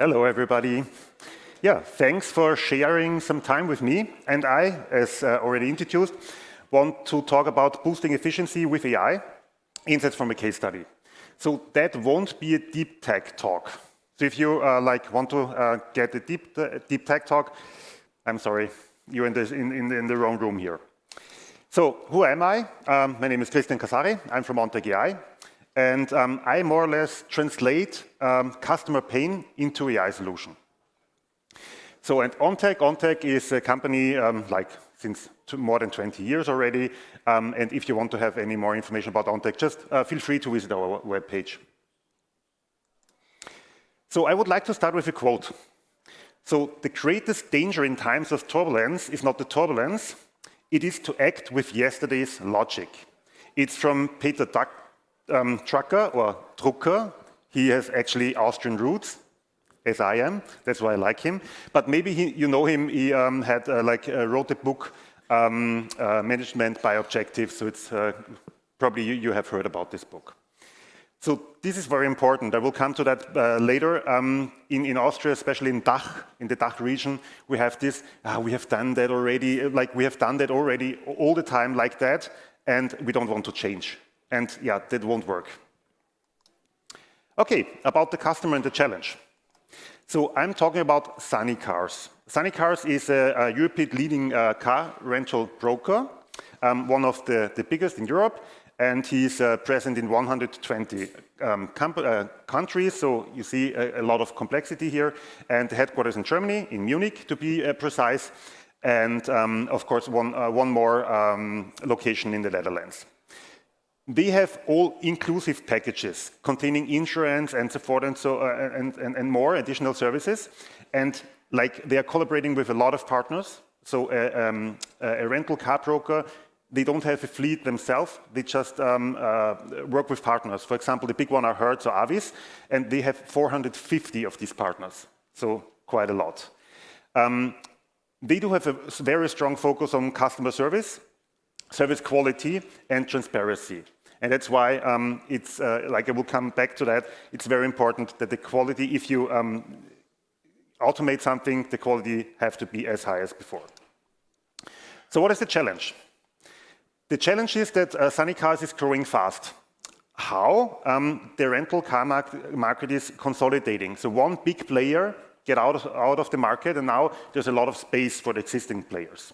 Hello, everybody. Yeah, thanks for sharing some time with me. And I, as already introduced, want to talk about boosting efficiency with AI, insights from a case study. So that won't be a deep tech talk. So if you want to get a deep tech talk, I'm sorry, you're in the wrong room here. So who am I? My name is Christian Casari. I'm from OnTech AI. And I more or less translate customer pain into AI solution. So at OnTech is a company since more than 20 years already. And if you want to have any more information about OnTech, just feel free to visit our webpage. So I would like to start with a quote. So the greatest danger in times of turbulence is not the turbulence, it is to act with yesterday's logic. It's from Peter Drucker. He has actually Austrian roots, as I am. That's why I like him. But maybe you know him. He wrote a book, Management by Objectives. So it's probably you have heard about this book. So this is very important. I will come to that later. In Austria, especially in the DACH region, we have this. We have done that already. We have done that already all the time like that, and we don't want to change. And yeah, that won't work. Okay, about the customer and the challenge. So I'm talking about Sunny Cars. Sunny Cars is a European leading car rental broker, one of the biggest in Europe, and he's present in 120 countries. So you see a lot of complexity here, and the headquarters in Germany, in Munich, to be precise, and of course one more location in the Netherlands. They have all-inclusive packages containing insurance and so forth and more additional services. And they are collaborating with a lot of partners. So a rental car broker, they don't have a fleet themselves. They just work with partners. For example, the big one are Hertz or Avis, and they have 450 of these partners. So quite a lot. They do have a very strong focus on customer service quality, and transparency. And that's why it's, I will come back to that, it's very important that the quality, if you automate something, the quality have to be as high as before. So what is the challenge? The challenge is that Sunny Cars is growing fast. How? The rental car market is consolidating. So one big player get out of the market, and now there's a lot of space for the existing players.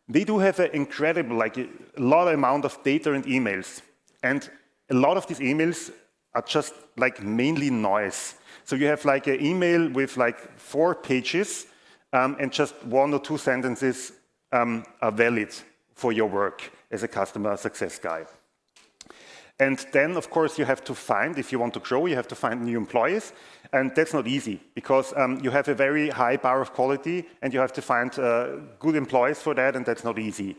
They do have an incredible, a lot of amount of data and emails. And a lot of these emails are just mainly noise. So you have an email with 4 pages and just 1 or 2 sentences are valid for your work as a customer success guy. And then, of course, you have to find, if you want to grow, you have to find new employees. And that's not easy because you have a very high bar of quality and you have to find good employees for that, and that's not easy.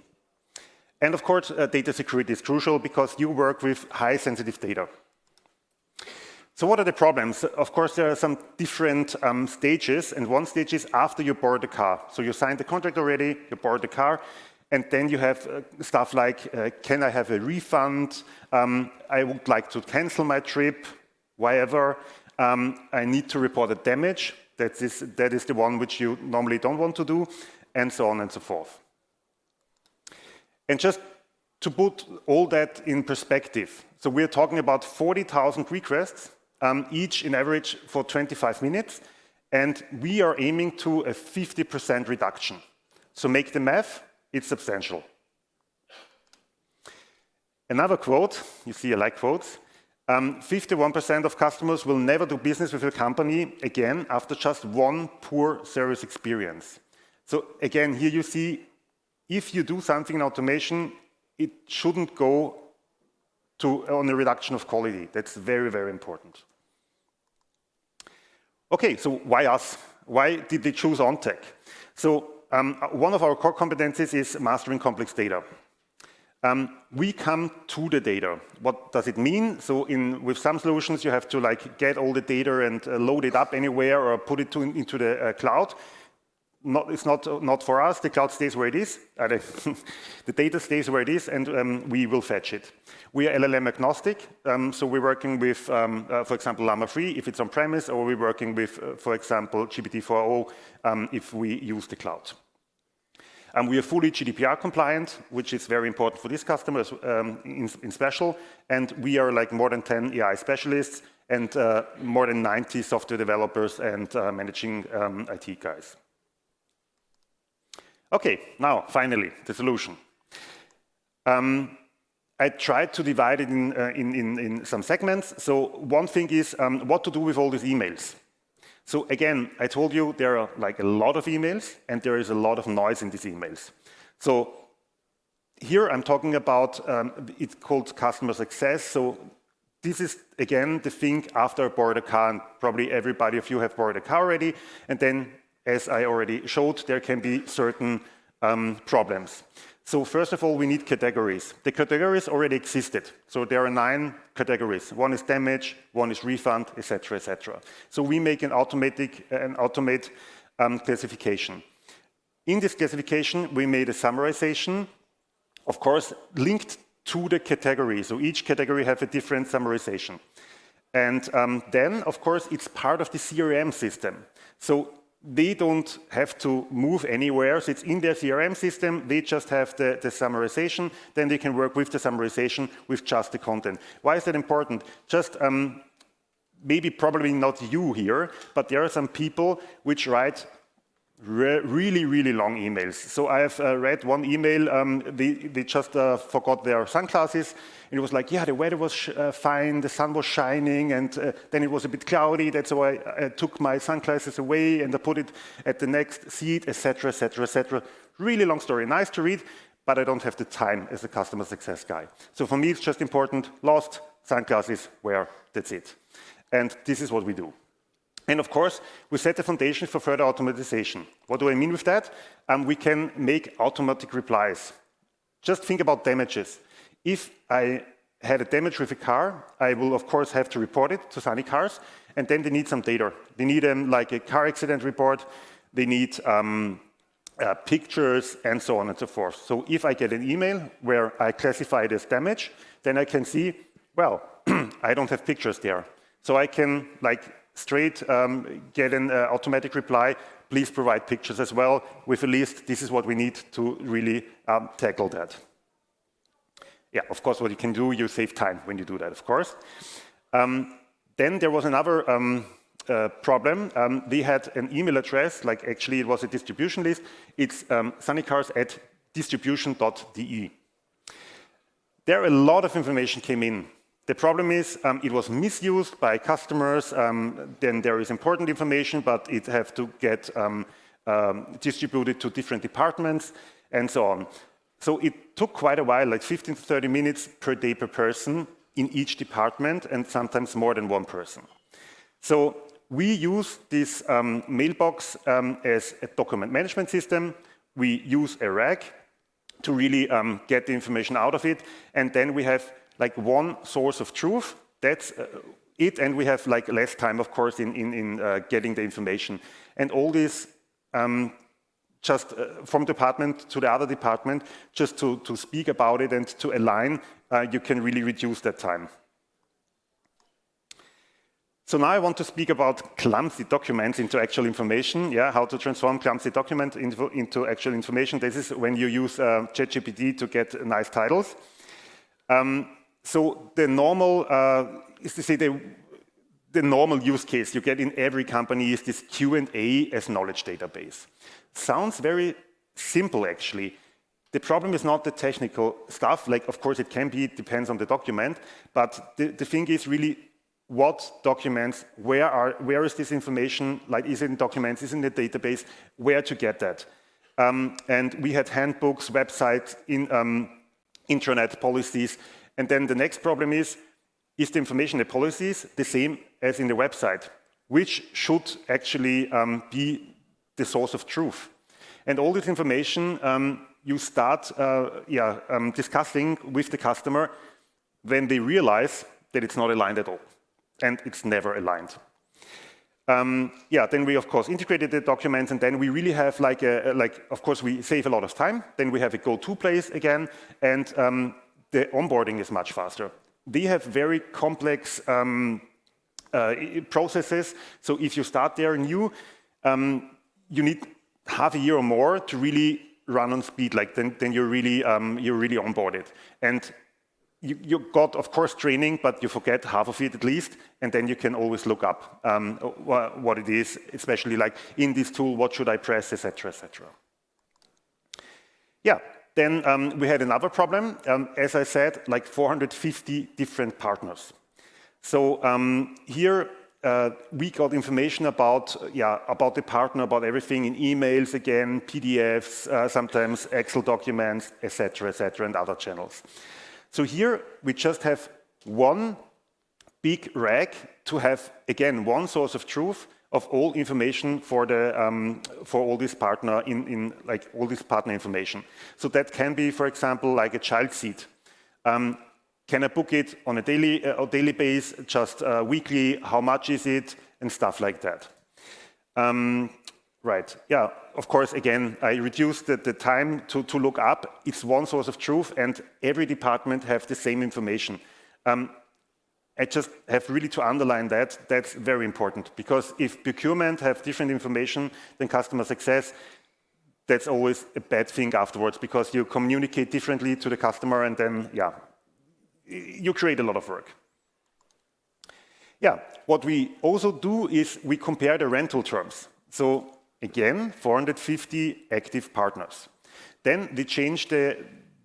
And of course, data security is crucial because you work with high sensitive data. So what are the problems? Of course, there are some different stages, and one stage is after you board the car. So you signed the contract already, you board the car, and then you have stuff like, can I have a refund? I would like to cancel my trip, whatever. I need to report a damage. That is the one which you normally don't want to do, and so on and so forth. And just to put all that in perspective, so we're talking about 40,000 requests, each in average for 25 minutes, and we are aiming to a 50% reduction. So make the math, it's substantial. Another quote, you see I like quotes, 51% of customers will never do business with a company again after just one poor service experience. So again, here you see, if you do something in automation, it shouldn't go on a reduction of quality. That's very, very important. Okay, so why us? Why did they choose OnTech? So one of our core competencies is mastering complex data. We come to the data. What does it mean? So with some solutions, you have to get all the data and load it up anywhere or put it into the cloud. it's not for us. The cloud stays where it is. The data stays where it is, and we will fetch it. We are LLM agnostic, so we're working with, for example, Llama 3 if it's on-premise, or we're working with, for example, GPT-4o if we use the cloud. We are fully GDPR compliant, which is very important for these customers in special, and we are like more than 10 AI specialists and more than 90 software developers and managing IT guys. Okay, now, finally, the solution. I tried to divide it in some segments. So one thing is what to do with all these emails. So again, I told you there are like a lot of emails, and there is a lot of noise in these emails. So here I'm talking about, it's called customer success. So this is, again, the thing after I borrowed a car, and probably everybody of you have borrowed a car already. And then, as I already showed, there can be certain problems. So first of all, we need categories. The categories already existed. So there are 9 categories. One is damage, one is refund, etc., etc. So we make an automate classification. In this classification, we made a summarization, of course, linked to the category. So each category has a different summarization. And then, of course, it's part of the CRM system. So they don't have to move anywhere. So it's in their CRM system. They just have the summarization. Then they can work with the summarization with just the content. Why is that important? Just maybe probably not you here, but there are some people which write really, really long emails. So I have read one email, they just forgot their sunglasses. And it was like, yeah, the weather was fine, the sun was shining, and then it was a bit cloudy. That's why I took my sunglasses away and I put it at the next seat, etc., etc., etc. Really long story, nice to read, but I don't have the time as a customer success guy. So for me, it's just important, lost, sunglasses, where, that's it. And this is what we do. And of course, we set the foundation for further automatization. What do I mean with that? We can make automatic replies. Just think about damages. If I had a damage with a car, I will of course have to report it to Sunny Cars, and then they need some data. They need like a car accident report, they need pictures, and so on and so forth. So if I get an email where I classify it as damage, then I can see, well, I don't have pictures there. So I can straight get an automatic reply, please provide pictures as well, with a list, this is what we need to really tackle that. Yeah, of course, what you can do, you save time when you do that, of course. Then there was another problem. They had an email address, actually it was a distribution list. It's sunnycars@distribution.de. There a lot of information came in. The problem is it was misused by customers. Then there is important information, but it has to get distributed to different departments and so on. So it took quite a while, like 15 to 30 minutes per day per person in each department, and sometimes more than one person. So we use this mailbox as a document management system. We use a RAG to really get the information out of it, and then we have one source of truth, that's it, and we have less time, of course, in getting the information. And all this just from department to the other department, just to speak about it and to align, you can really reduce that time. So now I want to speak about clumsy documents into actual information. Yeah, how to transform clumsy document into actual information. This is when you use ChatGPT to get nice titles. So the normal is to say the normal use case you get in every company is this Q&A as knowledge database. Sounds very simple, actually. The problem is not the technical stuff. Of course, it can be, it depends on the document. But the thing is really what documents, where is this information? Is it in documents, is it in the database? Where to get that? And we had handbooks, websites, intranet policies. And then the next problem is the information, the policies, the same as in the website? Which should actually be the source of truth? And all this information you start discussing with the customer when they realize that it's not aligned at all. And it's never aligned. Yeah, then we of course integrated the documents, and then we really have of course we save a lot of time. Then we have a go-to place again, and the onboarding is much faster. They have very complex processes. So if you start there new, you need half a year or more to really run on speed. Like then you're really onboarded. And you got, of course, training, but you forget half of it at least, and then you can always look up what it is, especially like in this tool, what should I press, etc., etc. Yeah, then we had another problem. As I said, like 450 different partners. So here we got information about the partner, about everything in emails again, PDFs, sometimes Excel documents, etc., and other channels. So here we just have one big rack to have, again, one source of truth of all information for all this partner like all this partner information. So that can be, for example, like a child seat. Can I book it on a daily basis, just weekly? How much is it, and stuff like that. Right. Yeah. Of course, again, I reduced the time to look up. It's one source of truth, and every department have the same information. I just have really to underline that. That's very important, because if procurement have different information than customer success, that's always a bad thing afterwards, because you communicate differently to the customer, and then, yeah, you create a lot of work. Yeah. What we also do is we compare the rental terms. So again, 450 active partners. Then they change the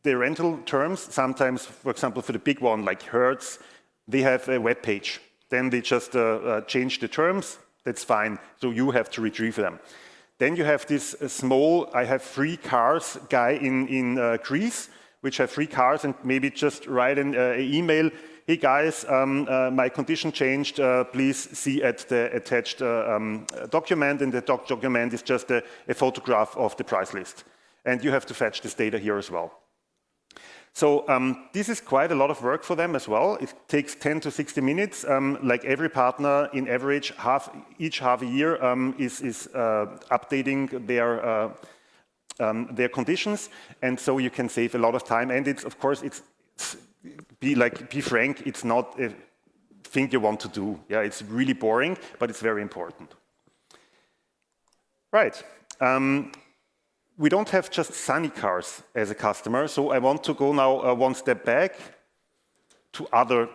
rental terms. Sometimes, for example, for the big one like Hertz, they have a web page. Then they just change the terms. That's fine. So you have to retrieve them. Then you have this small, I have 3 cars guy in Greece, which have 3 cars, and maybe just write an email. Hey guys, my condition changed, please see at the attached document, and the document is just a photograph of the price list. And you have to fetch this data here as well. So this is quite a lot of work for them as well. It takes 10 to 60 minutes. Like every partner, in average, each half a year is updating their conditions, and so you can save a lot of time. And it's, of course, be frank, it's not a thing you want to do. Yeah, it's really boring, but it's very important. Right. We don't have just Sunny Cars as a customer, so I want to go now one step back to other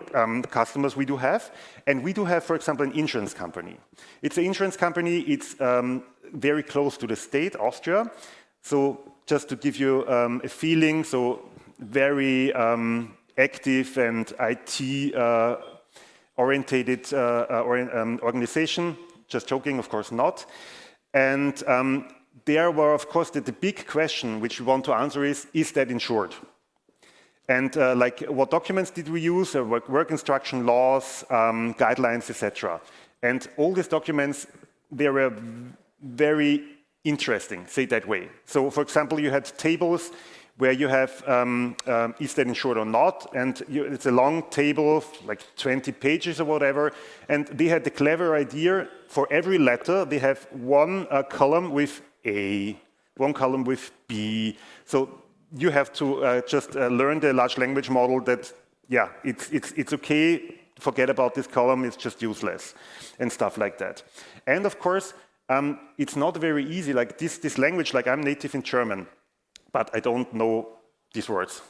customers we do have. And we do have, for example, an insurance company. It's an insurance company. It's very close to the state, Austria. So just to give you a feeling, so very active and IT-orientated organization. Just joking, of course not. And there were, of course, the big question which we want to answer is that insured? And like, what documents did we use? Work instruction, laws, guidelines, etc. And all these documents, they were very interesting, say it that way. So, for example, you had tables where you have, is that insured or not? And it's a long table, like 20 pages or whatever. And they had the clever idea, for every letter, they have one column with A, one column with B. So you have to just learn the large language model that, yeah, it's okay, forget about this column, it's just useless, and stuff like that. And of course, it's not very easy, like this language, like I'm native in German, but I don't know these words,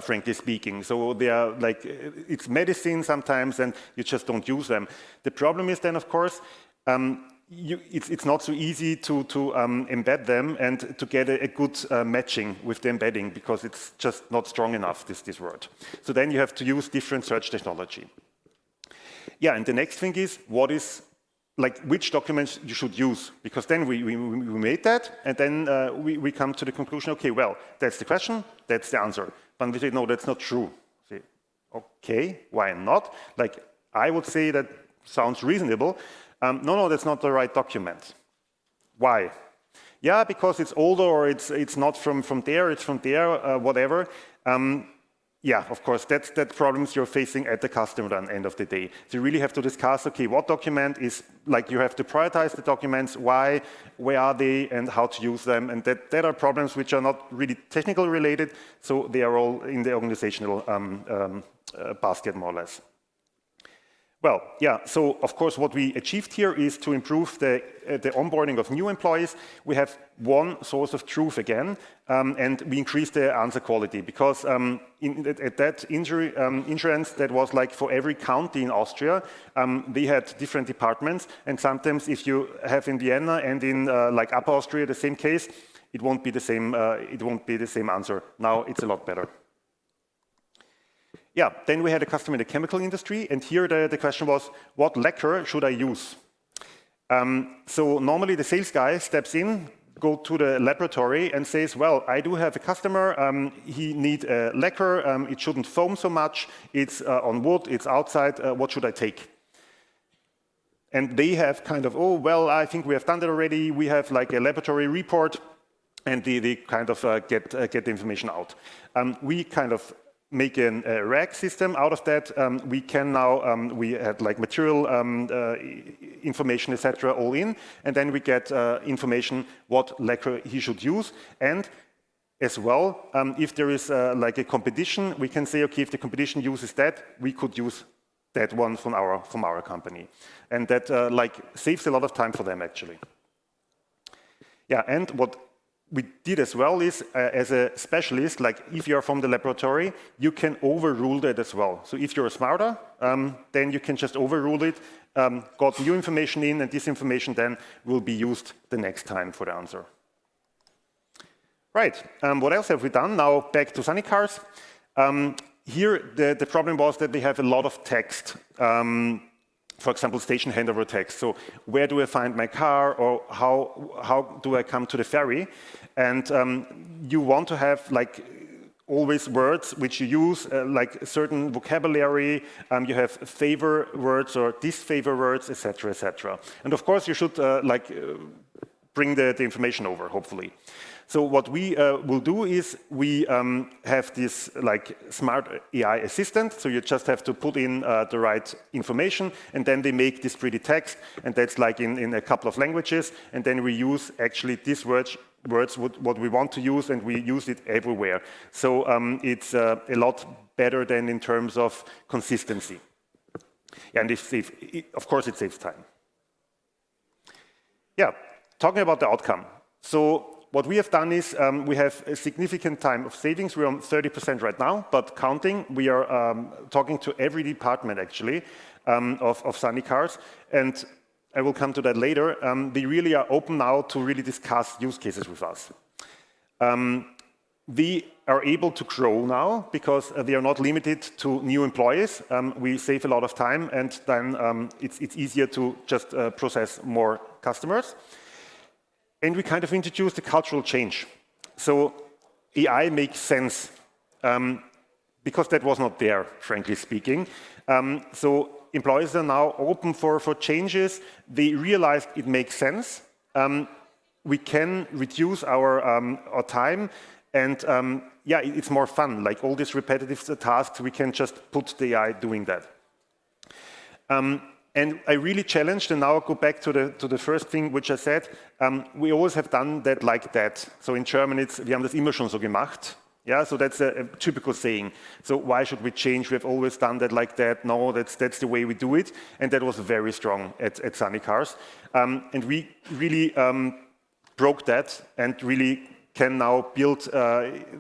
frankly speaking. So they are like, it's medicine sometimes, and you just don't use them. The problem is then, of course, it's not so easy to embed them and to get a good matching with the embedding, because it's just not strong enough, this word. So then you have to use different search technology. Yeah, and the next thing is, which documents you should use, because then we made that, and then we come to the conclusion, okay, well, that's the question, that's the answer. But we say, no, that's not true. Say, okay, why not? Like, I would say that sounds reasonable. No, that's not the right document. Why? Yeah, because it's older, or it's not from there, it's from there, whatever. yeah, of course, that's problems you're facing at the customer at the end of the day. So you really have to discuss, okay, what document is, like you have to prioritize the documents, why, where are they, and how to use them. And that are problems which are not really technical related, so they are all in the organizational basket, more or less. Well, yeah, so of course what we achieved here is to improve the onboarding of new employees. We have one source of truth again, and we increased the answer quality because at that insurance, that was like for every county in Austria, they had different departments, and sometimes if you have in Vienna and in like Upper Austria the same case, it won't be the same. It won't be the same answer. Now it's a lot better. Yeah, then we had a customer in the chemical industry, and here the question was, what lacquer should I use? So normally the sales guy steps in, go to the laboratory and says, well, I do have a customer, he needs a lacquer, it shouldn't foam so much, it's on wood, it's outside, what should I take? And they have kind of, oh, well, I think we have done that already, we have like a laboratory report, and they kind of get the information out. We kind of make a RAG system out of that. We can now, we had like material information, etc., all in, and then we get information what lacquer he should use. And as well, if there is like a competition, we can say, okay, if the competition uses that, we could use that one from our company. And that like saves a lot of time for them, actually. Yeah, and what we did as well is, as a specialist, like if you're from the laboratory, you can overrule that as well. So if you're smarter, then you can just overrule it, got new information in, and this information then will be used the next time for the answer. Right, what else have we done? Now back to Sunny Cars. Here, the problem was that they have a lot of text. For example, station handover text. So where do I find my car, or how do I come to the ferry? And you want to have like always words which you use, like a certain vocabulary. You have favor words or disfavor words, etc., etc. And of course, you should bring the information over, hopefully. So what we will do is we have this like smart AI assistant. So you just have to put in the right information, and then they make this pretty text, and that's like in a couple of languages. And then we use actually these words what we want to use, and we use it everywhere. So it's a lot better than in terms of consistency. And of course, it saves time. Yeah, talking about the outcome. So what we have done is we have a significant time of savings. We're on 30% right now, but counting. We are talking to every department, actually, of Sunny Cars. And I will come to that later. They really are open now to really discuss use cases with us. We are able to grow now because they are not limited to new employees. We save a lot of time, and then it's easier to just process more customers. And we kind of introduced a cultural change. So AI makes sense because that was not there, frankly speaking. So employees are now open for changes. They realized it makes sense. We can reduce our time, and yeah, it's more fun. Like all these repetitive tasks, we can just put the AI doing that. And I really challenged, and now I'll go back to the first thing which I said. We always have done that like that. So in German, it's wir haben das immer schon so gemacht. Yeah, so that's a typical saying. So why should we change? We have always done that like that. No, that's the way we do it. And that was very strong at Sunny Cars. And we really broke that and really can now build,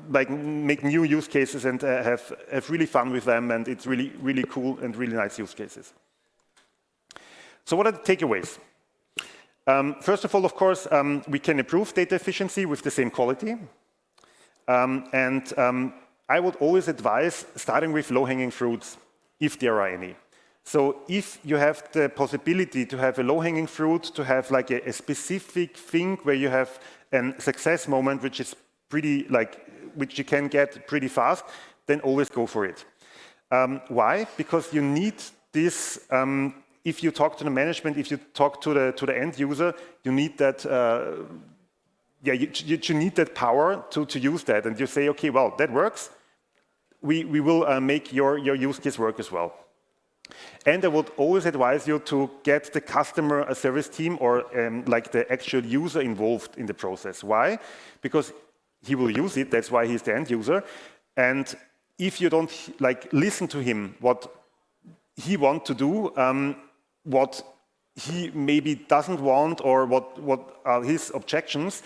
like make new use cases and have really fun with them. And it's really, really cool and really nice use cases. So what are the takeaways? First of all, of course, we can improve data efficiency with the same quality. I would always advise starting with low-hanging fruits, if there are any. So if you have the possibility to have a low-hanging fruit, to have like a specific thing where you have a success moment, which is pretty which you can get pretty fast, then always go for it. Why? Because you need this. If you talk to the management, if you talk to the end user, you need that. Yeah, you need that power to use that, and you say, okay, well, that works. we will make your use case work as well. And I would always advise you to get the customer service team or like the actual user involved in the process. Why? Because he will use it, that's why he's the end user. And if you don't like listen to him, what he wants to do, what he maybe doesn't want, or what are his objections,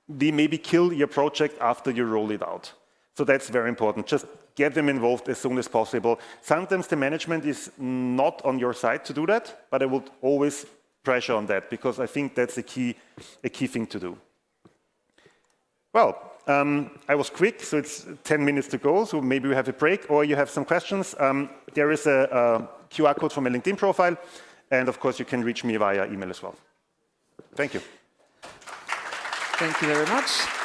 they maybe kill your project after you roll it out. So that's very important. Just get them involved as soon as possible. Sometimes the management is not on your side to do that, but I would always pressure on that, because I think that's a key thing to do. Well, I was quick, so it's 10 minutes to go, so maybe we have a break, or you have some questions. There is a QR code for my LinkedIn profile, and of course you can reach me via email as well. Thank you. Thank you very much.